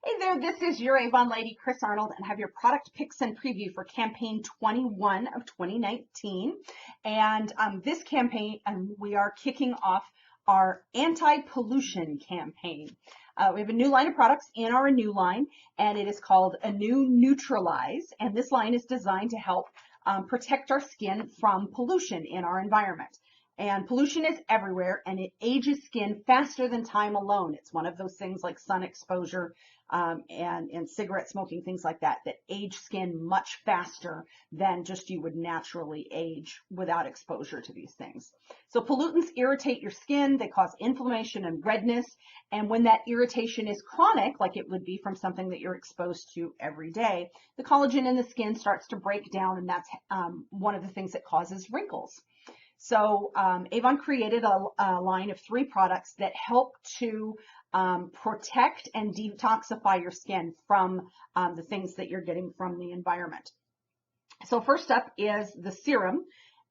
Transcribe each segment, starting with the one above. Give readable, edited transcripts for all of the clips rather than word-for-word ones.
Hey there, this is your Avon lady, Chris Arnold, and I have your product picks and preview for campaign 21 of 2019. And this campaign, we are kicking off our anti-pollution campaign. We have a new line of products in our Anew line, and it is called Anew Neutralize. And this line is designed to help protect our skin from pollution in our environment. And pollution is everywhere, and it ages skin faster than time alone. It's one of those things like sun exposure and cigarette smoking, things like that, that age skin much faster than just you would naturally age without exposure to these things. So pollutants irritate your skin. They cause inflammation and redness. And when that irritation is chronic, like it would be from something that you're exposed to every day, the collagen in the skin starts to break down, and that's one of the things that causes wrinkles. So Avon created a line of 3 products that help to protect and detoxify your skin from the things that you're getting from the environment. So first up is the serum,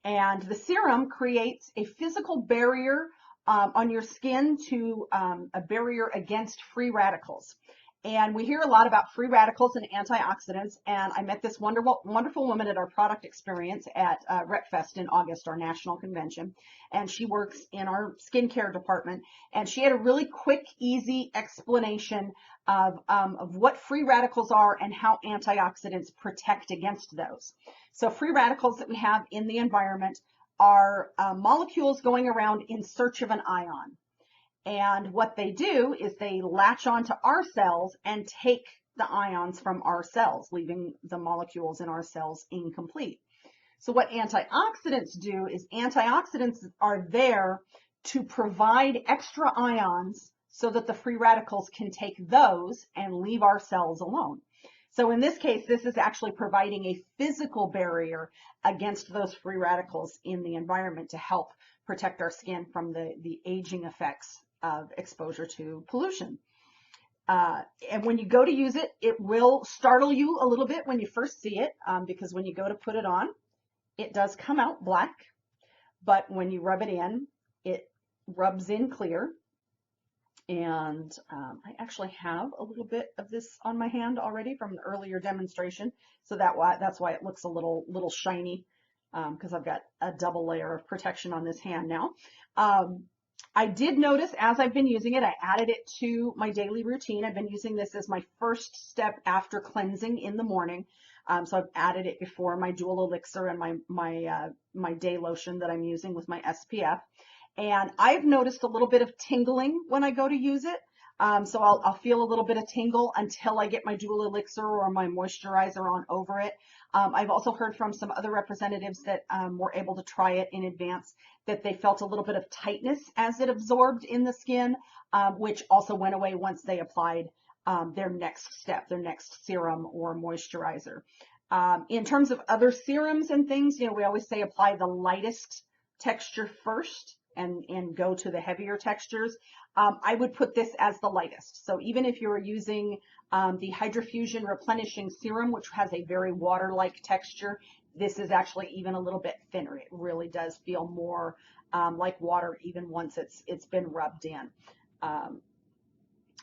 and the serum creates a physical barrier on your skin to a barrier against free radicals. And we hear a lot about free radicals and antioxidants, and I met this wonderful woman at our product experience at RepFest in August, our national convention, and she works in our skincare department, and she had a really quick, easy explanation of what free radicals are and how antioxidants protect against those. So free radicals that we have in the environment are molecules going around in search of an ion. And what they do is they latch onto our cells and take the ions from our cells, leaving the molecules in our cells incomplete. So what antioxidants do is antioxidants are there to provide extra ions so that the free radicals can take those and leave our cells alone. So in this case, this is actually providing a physical barrier against those free radicals in the environment to help protect our skin from the aging effects of exposure to pollution. And when you go to use it, it will startle you a little bit when you first see it, because when you go to put it on, it does come out black, but when you rub it in, it rubs in clear. And I actually have a little bit of this on my hand already from an earlier demonstration, so that's why it looks a little shiny, because I've got a double layer of protection on this hand now. I did notice as I've been using it, I added it to my daily routine. I've been using this as my first step after cleansing in the morning. So I've added it before my dual elixir and my day lotion that I'm using with my SPF. And I've noticed a little bit of tingling when I go to use it. So I'll feel a little bit of tingle until I get my dual elixir or my moisturizer on over it. I've also heard from some other representatives that were able to try it in advance that they felt a little bit of tightness as it absorbed in the skin, which also went away once they applied their next step, their next serum or moisturizer. In terms of other serums and things, we always say apply the lightest texture first and go to the heavier textures. I would put this as the lightest. So even if you're using the Hydrofusion Replenishing Serum, which has a very water-like texture, this is actually even a little bit thinner. It really does feel more like water even once it's been rubbed in.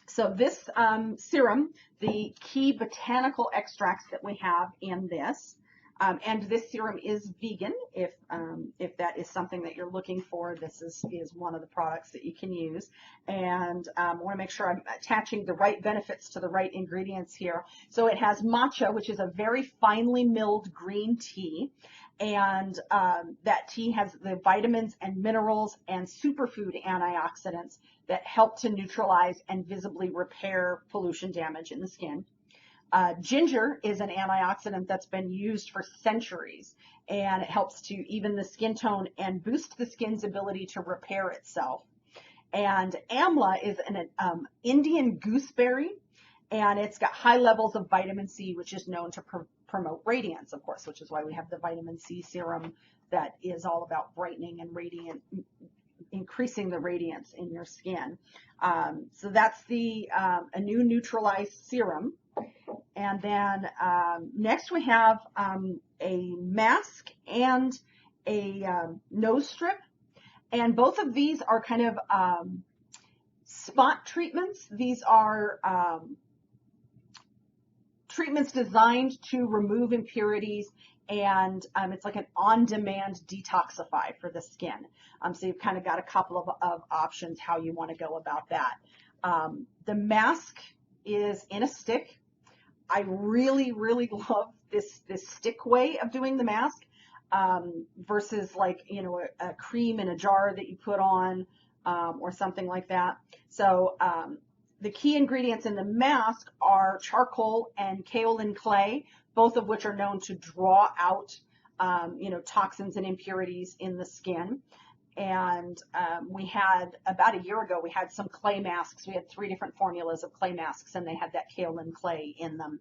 So this serum, the key botanical extracts that we have in this, and this serum is vegan. If that is something that you're looking for, this is one of the products that you can use. And I want to make sure I'm attaching the right benefits to the right ingredients here. So it has matcha, which is a very finely milled green tea. And that tea has the vitamins and minerals and superfood antioxidants that help to neutralize and visibly repair pollution damage in the skin. Ginger is an antioxidant that's been used for centuries, and it helps to even the skin tone and boost the skin's ability to repair itself. And amla is an Indian gooseberry, and it's got high levels of vitamin C, which is known to promote radiance, of course, which is why we have the vitamin C serum that is all about brightening and increasing the radiance in your skin. So that's the Anew Neutralize Serum. And then next we have a mask and a nose strip. And both of these are kind of spot treatments. These are treatment's designed to remove impurities, and it's like an on-demand detoxify for the skin. So you've kind of got a couple of options how you want to go about that. The mask is in a stick. I really, really love this stick way of doing the mask versus like, a cream in a jar that you put on or something like that. So the key ingredients in the mask are charcoal and kaolin clay, both of which are known to draw out, toxins and impurities in the skin. And we had, about a year ago, we had some clay masks. We had 3 different formulas of clay masks, and they had that kaolin clay in them.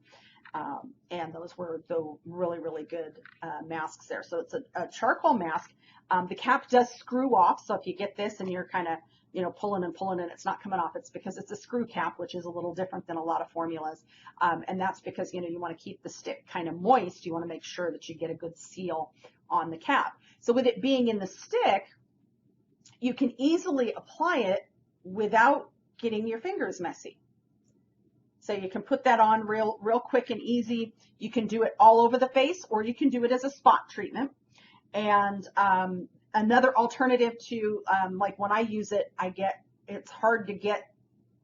And those were the really, really good masks there. So it's a charcoal mask. The cap does screw off. So if you get this and you're kind of, pulling and it's not coming off, it's because it's a screw cap, which is a little different than a lot of formulas. And that's because, you want to keep the stick kind of moist. You want to make sure that you get a good seal on the cap. So with it being in the stick, you can easily apply it without getting your fingers messy. So you can put that on real quick and easy. You can do it all over the face, or you can do it as a spot treatment. And another alternative to, like when I use it, it's hard to get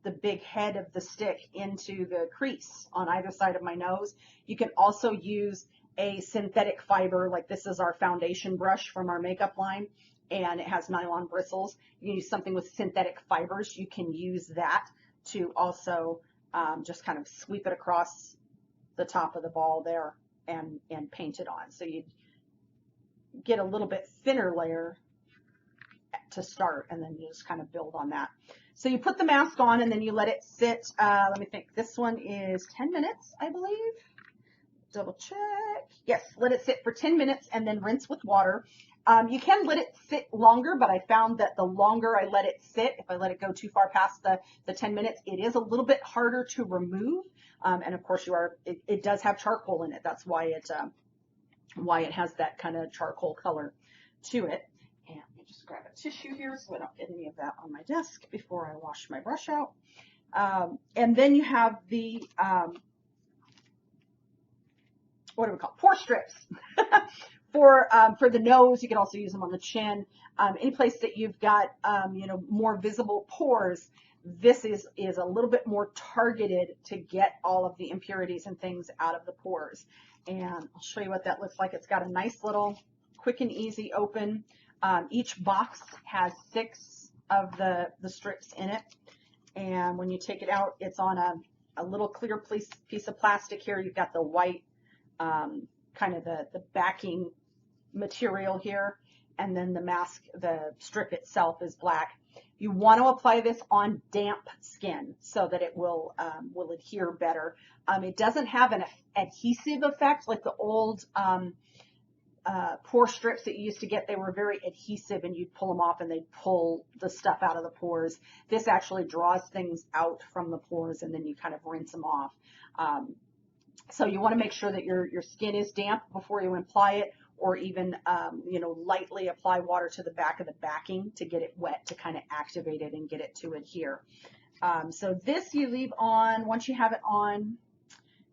the big head of the stick into the crease on either side of my nose. You can also use a synthetic fiber, like this is our foundation brush from our makeup line, and it has nylon bristles. You can use something with synthetic fibers. You can use that to also just kind of sweep it across the top of the ball there and paint it on. So you get a little bit thinner layer to start, and then you just kind of build on that. So you put the mask on, and then you let it sit. Let me think. This one is 10 minutes, I believe. Double check. Yes, let it sit for 10 minutes and then rinse with water. You can let it sit longer, but I found that the longer I let it sit, if I let it go too far past the 10 minutes, it is a little bit harder to remove. And of course it does have charcoal in it. That's why it has that kind of charcoal color to it. And let me just grab a tissue here so I don't get any of that on my desk before I wash my brush out. And then you have the, what do we call it? Pore strips. For the nose, you can also use them on the chin. Any place that you've got, more visible pores, this is a little bit more targeted to get all of the impurities and things out of the pores. And I'll show you what that looks like. It's got a nice little quick and easy open. Each box has 6 of the strips in it. And when you take it out, it's on a little clear piece of plastic here. You've got the white, kind of the backing material here, and then the strip itself is black. You want to apply this on damp skin so that it will adhere better. It doesn't have an adhesive effect like the old pore strips that you used to get. They were very adhesive, and you'd pull them off and they'd pull the stuff out of the pores. This actually draws things out from the pores, and then you kind of rinse them off. So you want to make sure that your skin is damp before you apply it, or even, lightly apply water to the back of the backing to get it wet, to kind of activate it and get it to adhere. So this you leave on, once you have it on,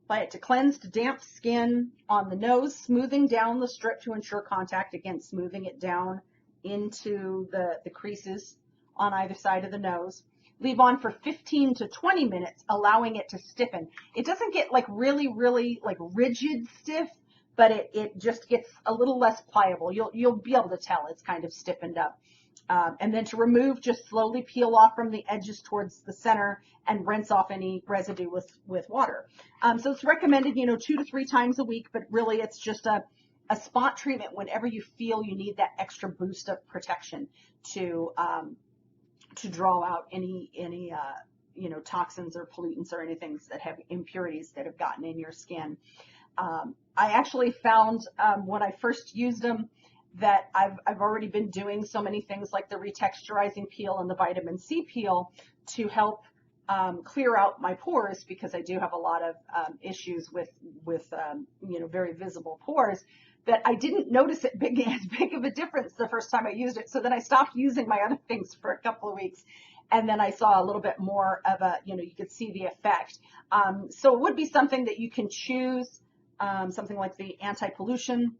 apply it to cleansed, damp skin on the nose, smoothing down the strip to ensure contact. Again, smoothing it down into the creases on either side of the nose. Leave on for 15 to 20 minutes, allowing it to stiffen. It doesn't get like really, really like rigid stiff, but it just gets a little less pliable. You'll be able to tell it's kind of stiffened up. And then to remove, just slowly peel off from the edges towards the center and rinse off any residue with water. So it's recommended, 2 to 3 times a week, but really it's just a spot treatment whenever you feel you need that extra boost of protection to draw out any toxins or pollutants or anything that have impurities that have gotten in your skin. I actually found when I first used them that I've already been doing so many things like the retexturizing peel and the vitamin C peel to help clear out my pores, because I do have a lot of issues with very visible pores, that I didn't notice it as big of a difference the first time I used it. So then I stopped using my other things for a couple of weeks. and then I saw a little bit more of a, you could see the effect. So it would be something that you can choose, something like the anti-pollution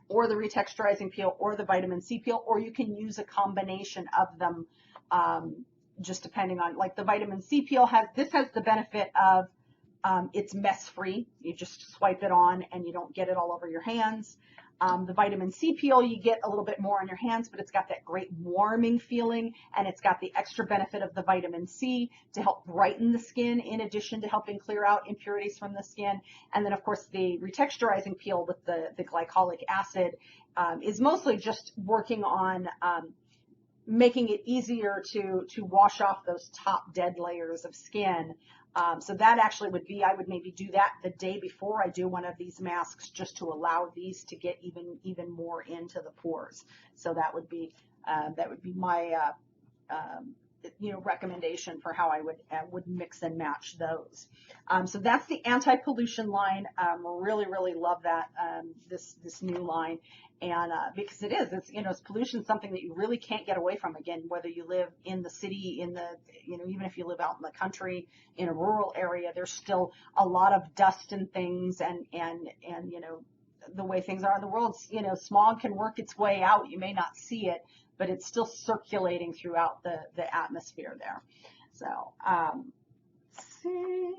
or the retexturizing peel or the vitamin C peel, or you can use a combination of them, just depending on, like the vitamin C peel has the benefit of it's mess free. You just swipe it on and you don't get it all over your hands. The vitamin C peel, you get a little bit more on your hands, but it's got that great warming feeling, and it's got the extra benefit of the vitamin C to help brighten the skin in addition to helping clear out impurities from the skin. And then of course the retexturizing peel with the glycolic acid is mostly just working on making it easier to wash off those top dead layers of skin. So that actually would be, I would maybe do that the day before I do one of these masks, just to allow these to get even more into the pores. So that would be my recommendation for how I would mix and match those. So that's the anti-pollution line. Really love that, this new line. And because it's pollution, something that you really can't get away from. Again, whether you live in the city, even if you live out in the country, in a rural area, there's still a lot of dust and things, and the way things are in the world, smog can work its way out. You may not see it, but it's still circulating throughout the atmosphere there. So, let's see.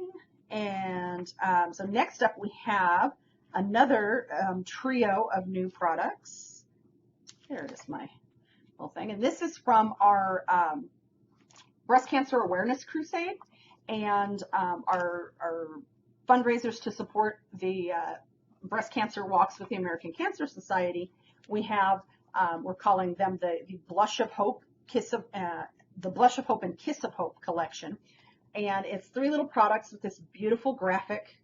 And so next up we have another trio of new products. Here it is, my little thing. And this is from our Breast Cancer Awareness Crusade, and our fundraisers to support the breast cancer walks with the American Cancer Society. We have, we're calling them the Blush of Hope, the Blush of Hope and Kiss of Hope collection. And it's 3 little products with this beautiful graphic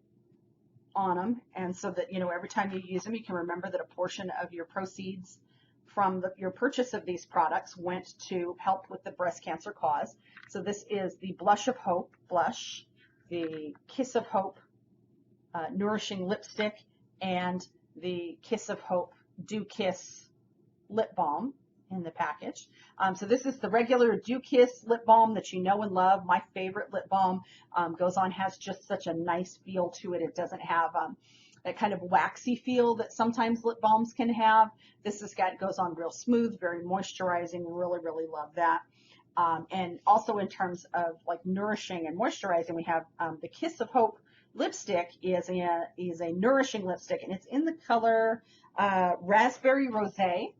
on them, and so that every time you use them, you can remember that a portion of your proceeds from your purchase of these products went to help with the breast cancer cause. So this is the Blush of Hope blush, the Kiss of Hope nourishing lipstick, and the Kiss of Hope Dew Kiss lip balm in the package. So this is the regular Dew Kiss lip balm that you know and love. My favorite lip balm, goes on, has just such a nice feel to it. It doesn't have that kind of waxy feel that sometimes lip balms can have. This goes on real smooth, very moisturizing. Really love that. And also in terms of like nourishing and moisturizing, we have the Kiss of Hope lipstick is a nourishing lipstick, and it's in the color Raspberry Rosé.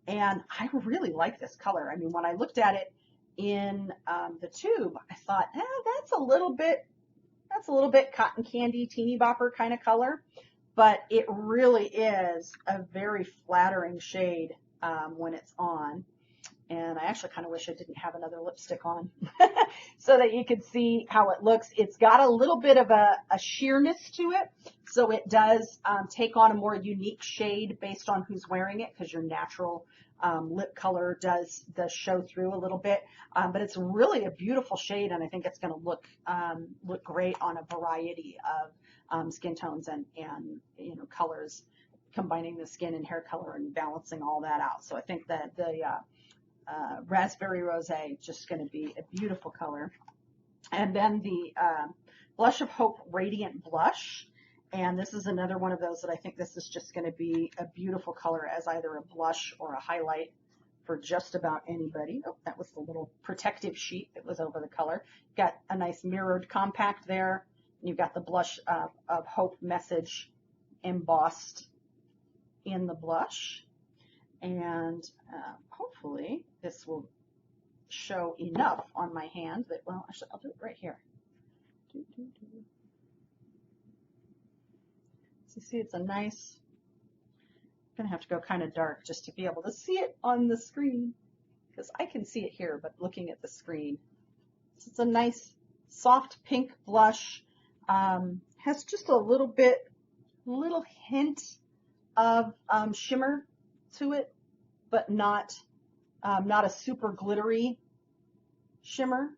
And I really like this color. I mean, when I looked at it in the tube, I thought, that's a little bit cotton candy, teeny bopper kind of color. But it really is a very flattering shade when it's on. And I actually kind of wish I didn't have another lipstick on so that you could see how it looks. It's got a little bit of a sheerness to it, so it does take on a more unique shade based on who's wearing it, because your natural lip color does show through a little bit. But it's really a beautiful shade, and I think it's going to look great on a variety of skin tones and colors, combining the skin and hair color and balancing all that out. So I think that the Raspberry Rosé just going to be a beautiful color. And then the Blush of Hope Radiant Blush, and this is another one of those that I think this is just going to be a beautiful color as either a blush or a highlight for just about anybody. Oh, that was the little protective sheet that was over the color. Got a nice mirrored compact there. You've got the Blush of Hope message embossed in the blush. And hopefully this will show enough on my hand that, well, actually I'll do it right here. So you see it's a nice, I'm gonna have to go kind of dark just to be able to see it on the screen, because I can see it here, but looking at the screen. So it's a nice soft pink blush, has just a little hint of shimmer to it, but not a super glittery shimmer.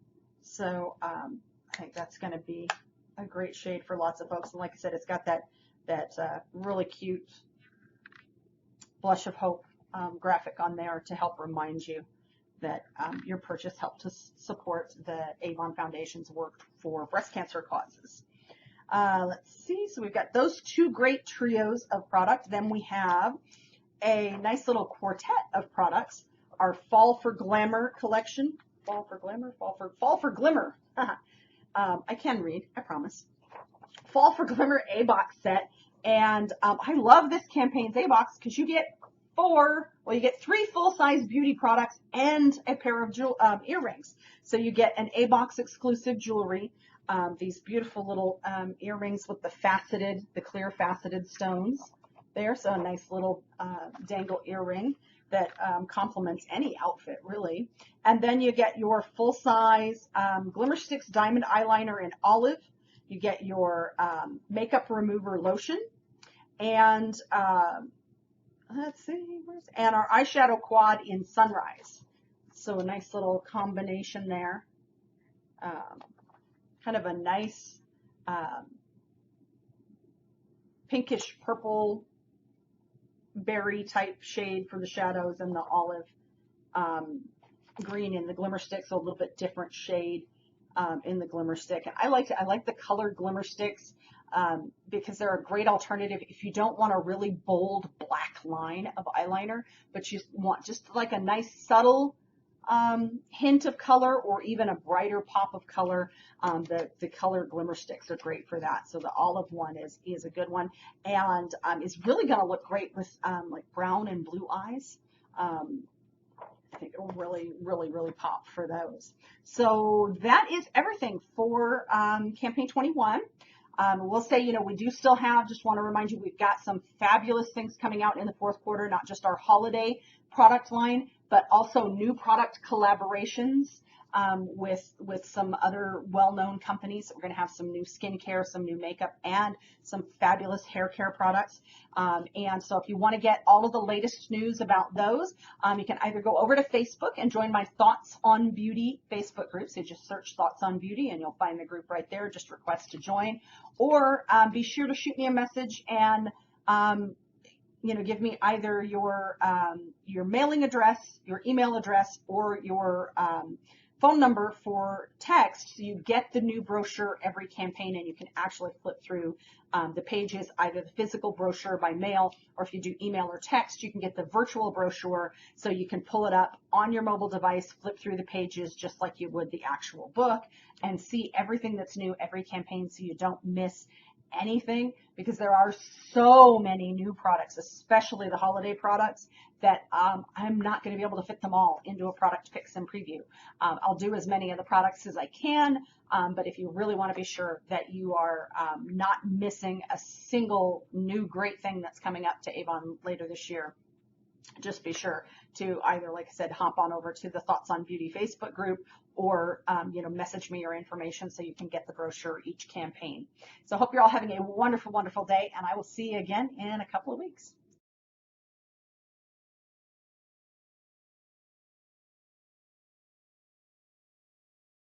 So I think that's going to be a great shade for lots of folks. And like I said, it's got that really cute Blush of Hope graphic on there to help remind you that your purchase helped to support the Avon Foundation's work for breast cancer causes. Let's see, so we've got those two great trios of product. Then we have a nice little quartet of products, our Fall for Glamour collection. Fall for Glimmer. I can read, I promise. Fall for Glimmer A-Box set. And I love this campaign's A-Box because you get you get 3 full-size beauty products and a pair of earrings. So you get an A-Box exclusive jewelry, these beautiful little earrings with the clear faceted stones there. So a nice little dangle earring that complements any outfit, really. And then you get your full-size Glimmer Sticks Diamond Eyeliner in Olive. You get your makeup remover lotion, and let's see, and our eyeshadow quad in Sunrise. So a nice little combination there. Kind of a nice pinkish purple berry type shade for the shadows, and the olive green in the Glimmer Stick, so a little bit different shade in the Glimmer Stick. And I like the colored Glimmer Sticks because they're a great alternative if you don't want a really bold black line of eyeliner, but you want just like a nice subtle hint of color, or even a brighter pop of color. The colored Glimmer Sticks are great for that. So the olive one is a good one, and is really going to look great with like brown and blue eyes. I think it will really, really, really pop for those. So that is everything for Campaign 21. We'll say, we do still have, just want to remind you, we've got some fabulous things coming out in the 4th quarter, not just our holiday product line, but also new product collaborations with some other well-known companies. We're going to have some new skincare, some new makeup, and some fabulous hair care products. And so if you want to get all of the latest news about those, you can either go over to Facebook and join my Thoughts on Beauty Facebook group. So just search Thoughts on Beauty and you'll find the group right there. Just request to join, or be sure to shoot me a message and give me either your mailing address, your email address, or your phone number for text, so you get the new brochure every campaign, and you can actually flip through the pages, either the physical brochure by mail, or if you do email or text, you can get the virtual brochure, so you can pull it up on your mobile device, flip through the pages just like you would the actual book, and see everything that's new every campaign, so you don't miss anything, because there are so many new products, especially the holiday products, that I'm not going to be able to fit them all into a product picks and preview. I'll do as many of the products as I can, but if you really want to be sure that you are not missing a single new great thing that's coming up to Avon later this year, just be sure to either, like I said, hop on over to the Thoughts on Beauty Facebook group, or message me your information so you can get the brochure each campaign. So I hope you're all having a wonderful, wonderful day, and I will see you again in a couple of weeks.